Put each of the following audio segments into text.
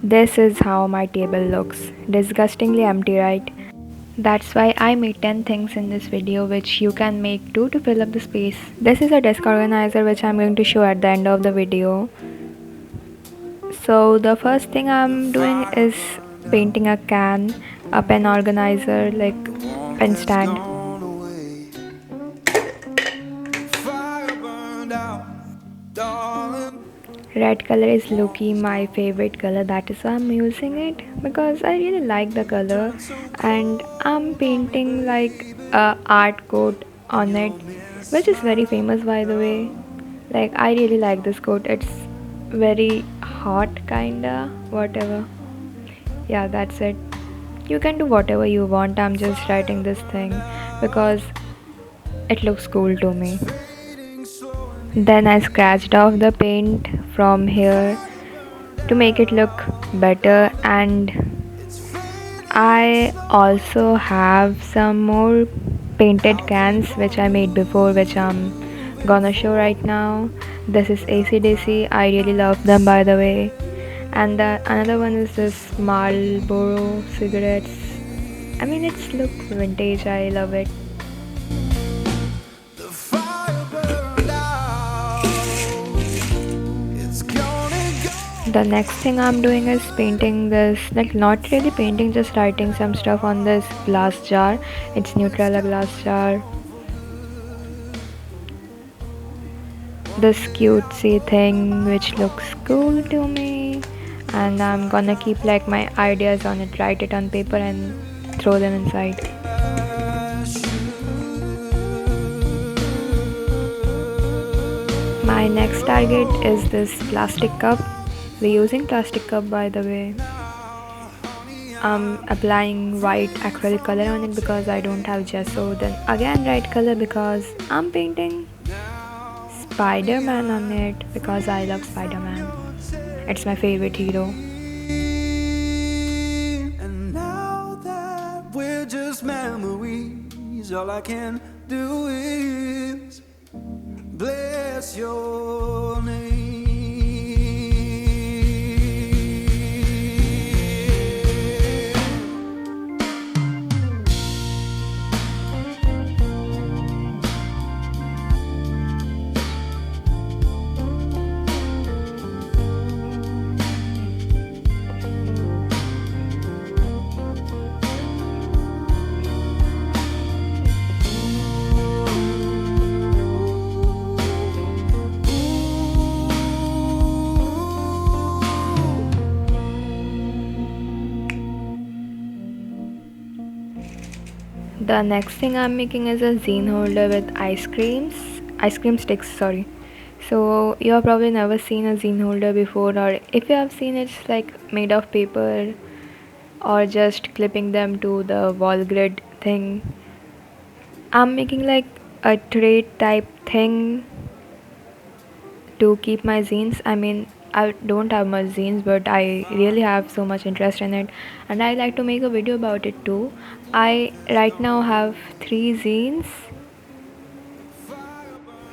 This is how my table looks. Disgustingly empty, right? That's why I made 10 things in this video which you can make too to fill up the space. This is a desk organizer which I'm going to show at the end of the video. So the first thing I'm doing is painting a can, a pen organizer like pen stand. Red color is low-key my favorite color, that is why I'm using it because I really like the color, and I'm painting like a art coat on it, which is very famous by the way. Like I really like this coat, it's very hot kinda, whatever. Yeah, that's it. You can do whatever you want, I'm just writing this thing because it looks cool to me. Then I scratched off the paint from here to make it look better, and I also have some more painted cans which I made before, which I'm gonna show right now. This is AC/DC, I really love them by the way. And another one is this Marlboro cigarettes. I mean, it's look vintage, I love it. The next thing I'm doing is painting this, like not really painting, just writing some stuff on this glass jar. It's Nutrella glass jar. This cutesy thing which looks cool to me, and I'm gonna keep like my ideas on it, write it on paper and throw them inside. My next target is this plastic cup. We're using plastic cup by the way. I'm applying white acrylic color on it because I don't have gesso. Then again red color because I'm painting Spider-Man on it because I love Spider-Man. It's my favorite hero. And now that we're just memories, all I can do is bless your name. The next thing I'm making is a zine holder with ice cream sticks, sorry. So you have probably never seen a zine holder before, or if you have seen, it's like made of paper or just clipping them to the wall grid thing. I'm making like a tray type thing to keep my zines. I mean, I don't have much zines, but I really have so much interest in it, and I like to make a video about it too. I right now have 3 zines,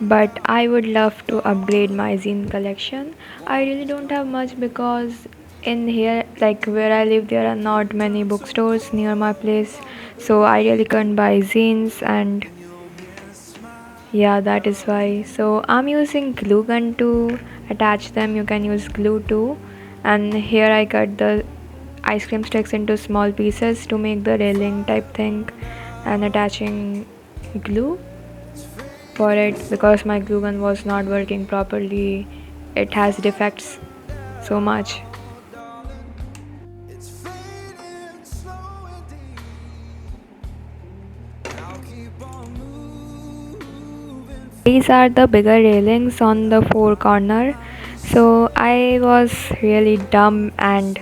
but I would love to upgrade my zine collection. I really don't have much because in here, like where I live, there are not many bookstores near my place, so I really can't buy zines, and yeah, that is why. So I'm using glue gun to attach them. You can use glue too. And here I cut the ice cream sticks into small pieces to make the railing type thing, and attaching glue for it because my glue gun was not working properly. It has defects so much. These are the bigger railings on the 4 corner. So I was really dumb and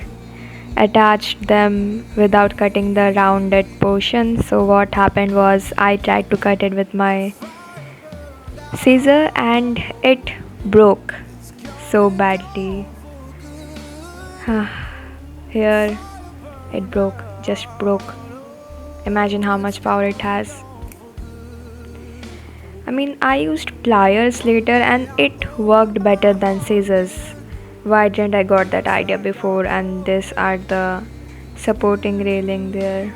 attached them without cutting the rounded portion. So what happened was I tried to cut it with my scissor and it broke so badly. Here it broke, just broke. Imagine how much power it has. I mean, I used pliers later and it worked better than scissors. Why didn't I got that idea before? And this are the supporting railing there.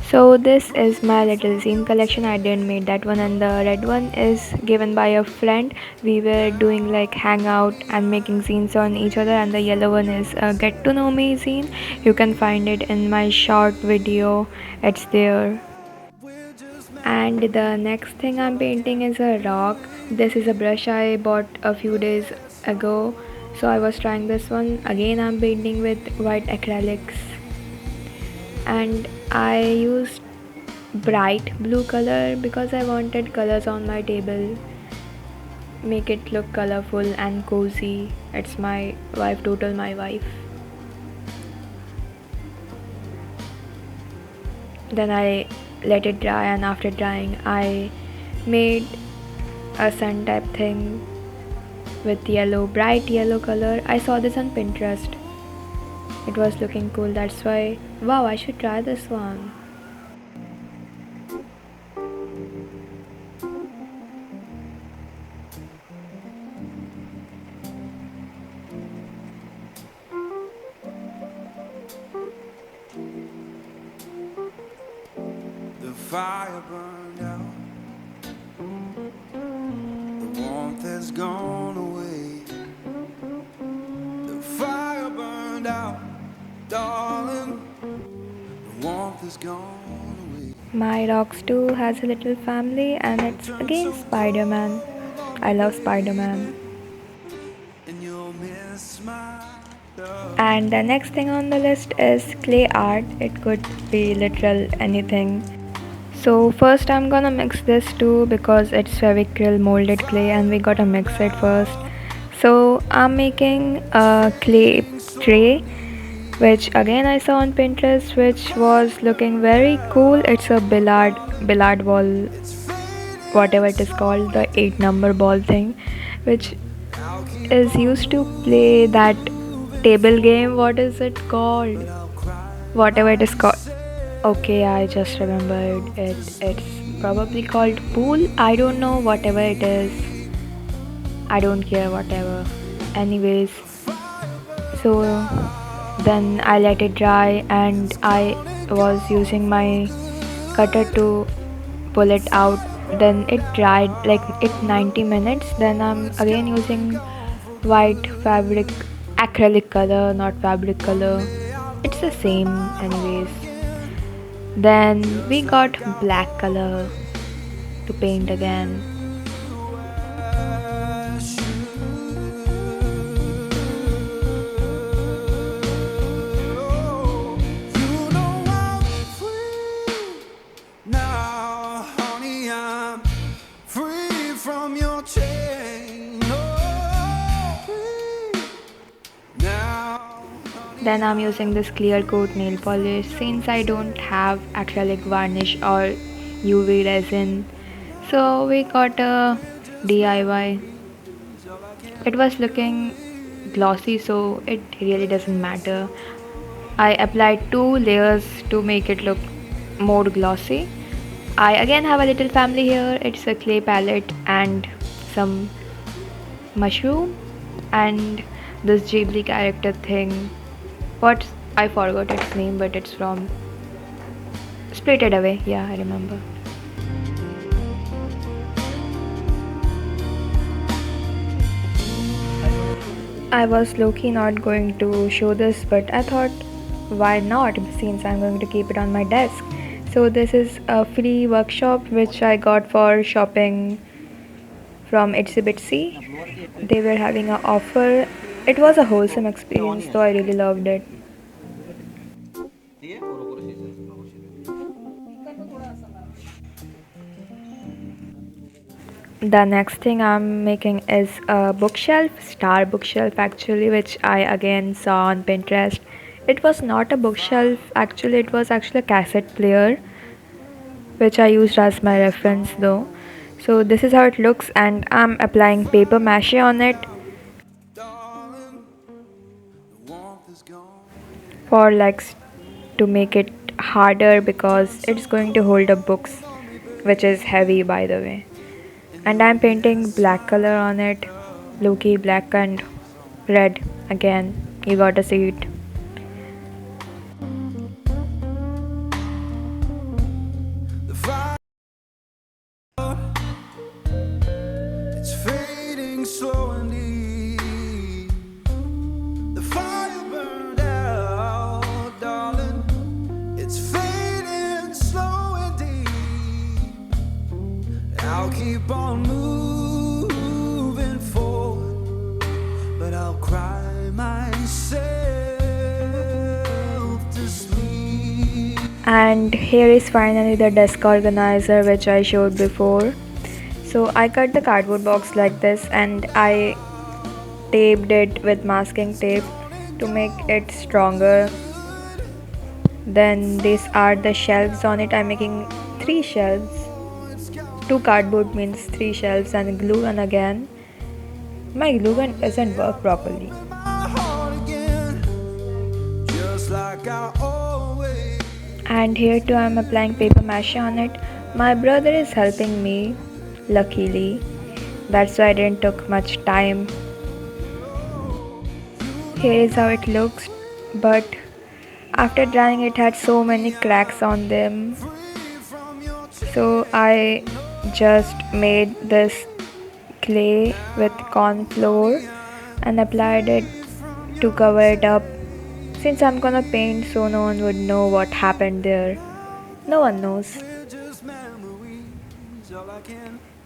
So this is my little zine collection. I didn't make that one, and the red one is given by a friend. We were doing like hangout and making zines on each other, and the yellow one is a get to know me zine. You can find it in my short video. It's there. And the next thing I'm painting is a rock. This is a brush I bought a few days ago. So I was trying this one. Again I'm painting with white acrylics. And I used bright blue color because I wanted colors on my table. Make it look colorful and cozy. It's my wife, total my wife. Then I let it dry, and after drying I made a sun type thing with yellow, bright yellow color. I saw this on Pinterest. It was looking cool, that's why, wow, I should try this one. The fire burned out, the warmth has gone away. The fire burned out, darling, the warmth has gone away. My rocks too has a little family, and it's again Spider-Man. I love Spider-Man. And the next thing on the list is clay art. It could be literal anything. So first I'm gonna mix this too because it's Fevicryl molded clay and we gotta mix it first. So I'm making a clay tray which again I saw on Pinterest, which was looking very cool. It's a billard ball, whatever it is called, the 8 number ball thing, which is used to play that table game. What is it called? Whatever it is called. Okay, I just remembered it. It's probably called pool. I don't know, whatever it is. I don't care, whatever. Anyways, so then I let it dry and I was using my cutter to pull it out. Then it dried like it 90 minutes. Then I'm again using white fabric, acrylic color, not fabric color. It's the same anyways. Then we got black color to paint again. Then I'm using this clear coat nail polish since I don't have acrylic varnish or UV resin. So we got a DIY. It was looking glossy, so it really doesn't matter. I applied 2 layers to make it look more glossy. I again have a little family here. It's a clay palette and some mushroom and this Ghibli character thing. What, I forgot its name, but it's from Spirited Away. Yeah, I remember. I was low-key not going to show this, but I thought why not, since I'm going to keep it on my desk. So this is a free workshop which I got for shopping from Itsy Bitsy. They were having an offer. It was a wholesome experience, so I really loved it. The next thing I'm making is a bookshelf, star bookshelf actually, which I again saw on Pinterest. It was not a bookshelf actually, it was actually a cassette player, which I used as my reference though. So this is how it looks, and I'm applying paper mache on it. for legs to make it harder because it's going to hold up books, which is heavy by the way. And I'm painting black color on it, blue key black and red again. You gotta see it. It's fading slow and deep. The fire burned out, darling. It's fading slow and deep. I'll keep on moving forward, but I'll cry myself to sleep. And here is finally the desk organizer which I showed before. So I cut the cardboard box like this and I taped it with masking tape to make it stronger. Then these are the shelves on it. I'm making 3 shelves. 2 cardboard means 3 shelves and glue gun again. My glue gun doesn't work properly. And here too I'm applying paper mache on it. My brother is helping me, luckily. That's why I didn't took much time. Here is how it looks, but after drying it had so many cracks on them. So I just made this clay with corn flour and applied it to cover it up. Since I'm gonna paint, so no one would know what happened there. No one knows.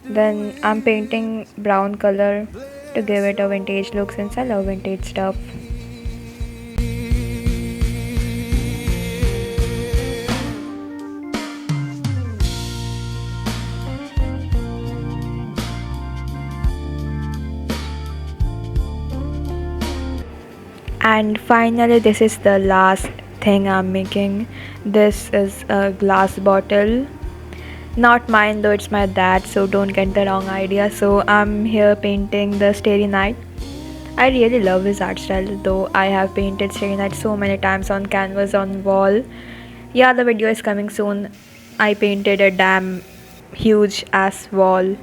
Then I'm painting brown color to give it a vintage look since I love vintage stuff. And finally, this is the last thing I'm making. This is a glass bottle. Not mine though, it's my dad, so don't get the wrong idea. So I'm here painting the Starry Night. I really love his art style, though I have painted Starry Night so many times on canvas, on wall. Yeah, the video is coming soon. I painted a damn huge ass wall.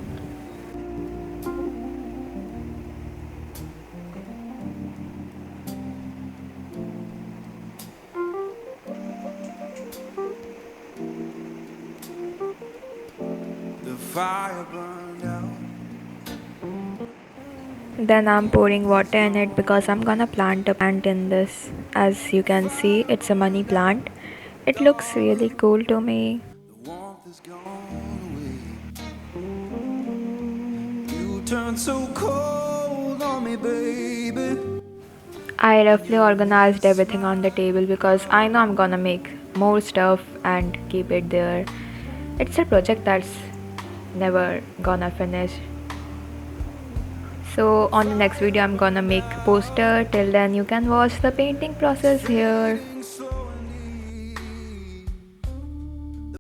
The fire burned out. Then I'm pouring water in it because I'm gonna plant a plant in this. As you can see, it's a money plant. It looks really cool to me. The warmth is gone away. You turned so cold on me, baby. I roughly organized everything on the table because I know I'm gonna make more stuff and keep it there. It's a project that's never gonna finish. So on the next video I'm gonna make poster. Till then you can watch the painting process here.